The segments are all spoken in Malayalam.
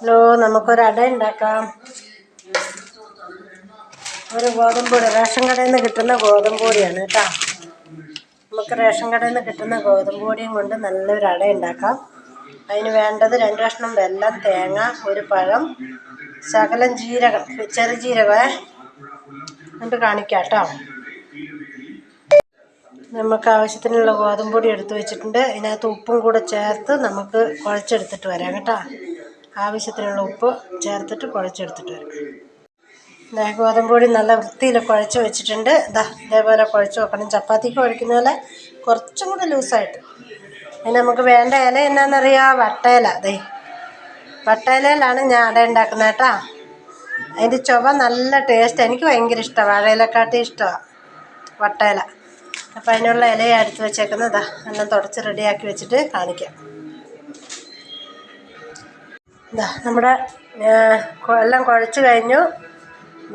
ഹലോ, നമുക്കൊരു അട ഉണ്ടാക്കാം. ഒരു ഗോതമ്പൊടി, റേഷൻ കടയിൽ നിന്ന് കിട്ടുന്ന ഗോതമ്പൊടിയാണ് കേട്ടോ. നമുക്ക് റേഷൻ കടയിൽ നിന്ന് കിട്ടുന്ന ഗോതമ്പൊടിയും കൊണ്ട് നല്ലൊരു അട ഉണ്ടാക്കാം. അതിന് വേണ്ടത് 2 കഷ്ണം വെല്ലം, തേങ്ങ, ഒരു പഴം, ശകലം ജീരകം, ചെറുജീരകമേ എന്നിട്ട് കാണിക്കാം കേട്ടോ. നമുക്ക് ആവശ്യത്തിനുള്ള ഗോതമ്പൊടി എടുത്ത് വെച്ചിട്ടുണ്ട്. ഇതിനകത്ത് ഉപ്പും കൂടെ ചേർത്ത് നമുക്ക് കുഴച്ചെടുത്തിട്ട് വരാം കേട്ടോ. ആവശ്യത്തിനുള്ള ഉപ്പ് ചേർത്തിട്ട് കുഴച്ചെടുത്തിട്ട് വരാം. ഗോതമ്പൊടി നല്ല വൃത്തിയിൽ കുഴച്ച് വെച്ചിട്ടുണ്ട്. ഇതേപോലെ കുഴച്ച് വെക്കണം. ചപ്പാത്തിക്ക് കുഴക്കുന്ന പോലെ കുറച്ചും കൂടെ ലൂസായിട്ട്. അതിന് നമുക്ക് വേണ്ട ഇല എന്നാണെന്നറിയാം? വട്ടയില. വട്ടയിലയിലാണ് ഞാൻ അട ഉണ്ടാക്കുന്നത് കേട്ടോ. അതിൻ്റെ ചുവ നല്ല ടേസ്റ്റ്. എനിക്ക് ഭയങ്കര ഇഷ്ടമാണ്. വാഴയിലക്കാട്ടി ഇഷ്ടമാണ് വട്ടയില. അപ്പോൾ അതിനുള്ള ഇലയാണ് എടുത്ത് വെച്ചേക്കുന്നത്. എല്ലാം തുടച്ച് റെഡിയാക്കി വെച്ചിട്ട് കാണിക്കാം. നമ്മുടെ എല്ലാം കുഴച്ച് കഴിഞ്ഞു.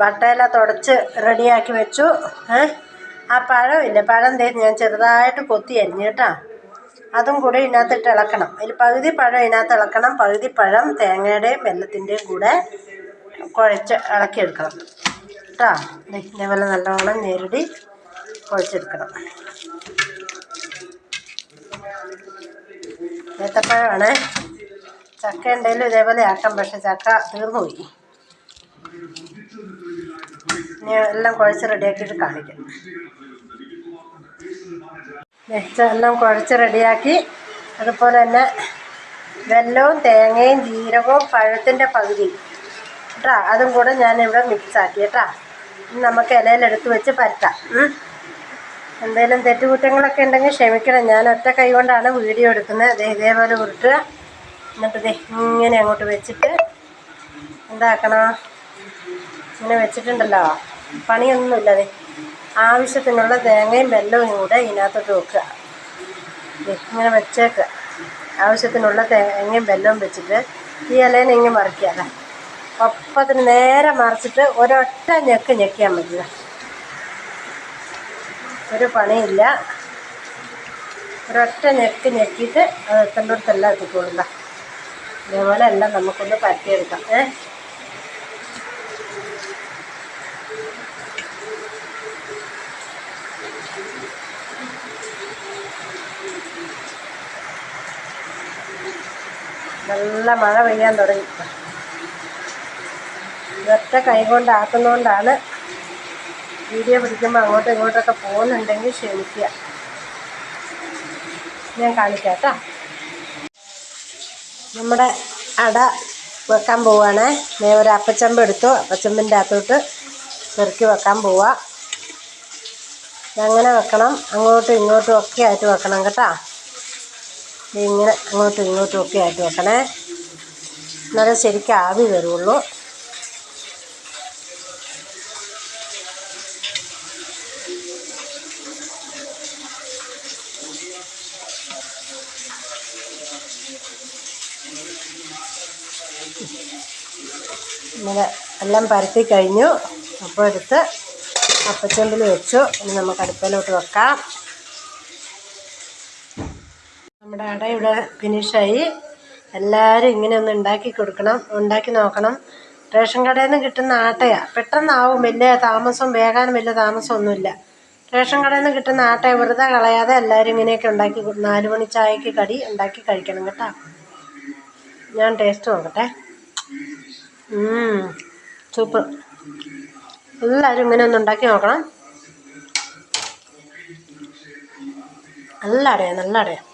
വട്ടയില തുടച്ച് റെഡിയാക്കി വെച്ചു. ആ പഴമില്ല, പഴം ഞാൻ ചെറുതായിട്ട് കൊത്തി അരിഞ്ഞു കേട്ടോ. അതും കൂടെ ഇതിനകത്തിട്ട് ഇളക്കണം. അതിൽ പകുതി പഴം ഇതിനകത്ത് ഇളക്കണം, പകുതി പഴം തേങ്ങയുടെയും വെല്ലത്തിൻ്റെയും കൂടെ കുഴച്ച് ഇളക്കിയെടുക്കണം കേട്ടോ. ഇതേപോലെ നല്ലോണം ഞെരടി കുഴച്ചെടുക്കണം. ഏത്തപ്പഴമാണ്. ചക്ക ഉണ്ടെങ്കിലും ഇതേപോലെ ആക്കാം, പക്ഷെ ചക്ക തീർന്നു പോയി. ഇനി എല്ലാം കുഴച്ച് റെഡിയാക്കിയിട്ട് കാണിക്കാം. എല്ലാം കുഴച്ച് റെഡിയാക്കി. അതുപോലെ തന്നെ വെല്ലവും തേങ്ങയും ജീരകവും പഴത്തിൻ്റെ പകുതി കേട്ടോ, അതും കൂടെ ഞാനിവിടെ മിക്സാക്കി കേട്ടോ. നമുക്ക് ഇലയിലെടുത്ത് വെച്ച് പരത്താം. എന്തെങ്കിലും തെറ്റുകുറ്റങ്ങളൊക്കെ ഉണ്ടെങ്കിൽ ക്ഷമിക്കണം. ഞാൻ ഒറ്റ കൈ കൊണ്ടാണ് വീഡിയോ എടുക്കുന്നത്. ഇതേപോലെ ഉരുട്ടുക. എന്നിട്ട് ഇങ്ങനെ അങ്ങോട്ട് വെച്ചിട്ട് എന്താക്കണം, ഇങ്ങനെ വെച്ചിട്ടുണ്ടല്ലോ, പണിയൊന്നുമില്ല. ആവശ്യത്തിനുള്ള തേങ്ങയും വെല്ലവും കൂടെ ഇതിനകത്തോട്ട് വെക്കുക. ഇങ്ങനെ വെച്ചേക്കുക. ആവശ്യത്തിനുള്ള തേങ്ങയും വെല്ലവും വെച്ചിട്ട് ഈ ഇലേനെ ഇങ്ങനെ മറിക്കുക. ഒപ്പത്തിന് നേരെ മറിച്ചിട്ട് ഒരൊറ്റ ഞെക്കിയാൽ മതി. ഒരു പണിയില്ല. ഒരൊറ്റ ഞെക്കിയിട്ട് അത് എത്തേണ്ടടുത്തെല്ലാം എത്തിക്കൊള്ളുക. ഇതേപോലെ എല്ലാം നമുക്കൊന്ന് പരത്തിയെടുക്കാം. നല്ല മഴ പെയ്യാൻ തുടങ്ങി. ഒറ്റ കൈ കൊണ്ടാക്കുന്നതുകൊണ്ടാണ് വീഡിയോ പിടിക്കുമ്പോൾ അങ്ങോട്ടും ഇങ്ങോട്ടൊക്കെ പോകുന്നുണ്ടെങ്കിൽ ക്ഷമിക്കുക. ഞാൻ കാണിക്കാം കേട്ടോ. നമ്മുടെ അട വെക്കാൻ പോവുകയാണേ. ഒരു അപ്പച്ചമ്പ് എടുത്തു. അപ്പച്ചമ്പിൻ്റെ അകത്തോട്ട് പെറുക്കി വെക്കാൻ പോവുക. അങ്ങനെ വെക്കണം. അങ്ങോട്ടും ഇങ്ങോട്ടും ഒക്കെ ആയിട്ട് വെക്കണം കേട്ടോ. ഇങ്ങനെ അങ്ങോട്ടും ഇങ്ങോട്ടും ഒക്കെ ആയിട്ട് വെക്കണേ. എന്നാലേ ശരിക്കും ആവി വരുള്ളൂ. ഇങ്ങനെ എല്ലാം പരത്തി കഴിഞ്ഞു. അപ്പോൾ എടുത്ത് അപ്പച്ചമ്പിൽ വെച്ചു. ഇനി നമുക്ക് അടുപ്പിലോട്ട് വെക്കാം. നമ്മുടെ അട ഇവിടെ ഫിനിഷായി. എല്ലാവരും ഇങ്ങനെ ഒന്ന് ഉണ്ടാക്കി കൊടുക്കണം, ഉണ്ടാക്കി നോക്കണം. റേഷൻ കടയിൽ നിന്ന് കിട്ടുന്ന ആട്ടയാണ്. പെട്ടെന്നാവും, വലിയ താമസം, വേകാനും വലിയ താമസമൊന്നുമില്ല. റേഷൻ കടയിൽ നിന്ന് കിട്ടുന്ന ആട്ടയെ വെറുതെ കളയാതെ എല്ലാവരും ഇങ്ങനെയൊക്കെ ഉണ്ടാക്കി 4 മണി ചായക്ക് കടി ഉണ്ടാക്കി കഴിക്കണം കേട്ടോ. ഞാൻ ടേസ്റ്റ് നോക്കട്ടെ. സൂപ്പർ. എല്ലാവരും ഇങ്ങനെ ഒന്ന് ഉണ്ടാക്കി നോക്കണം. നല്ല അടയാണ്, നല്ല അടയാണ്.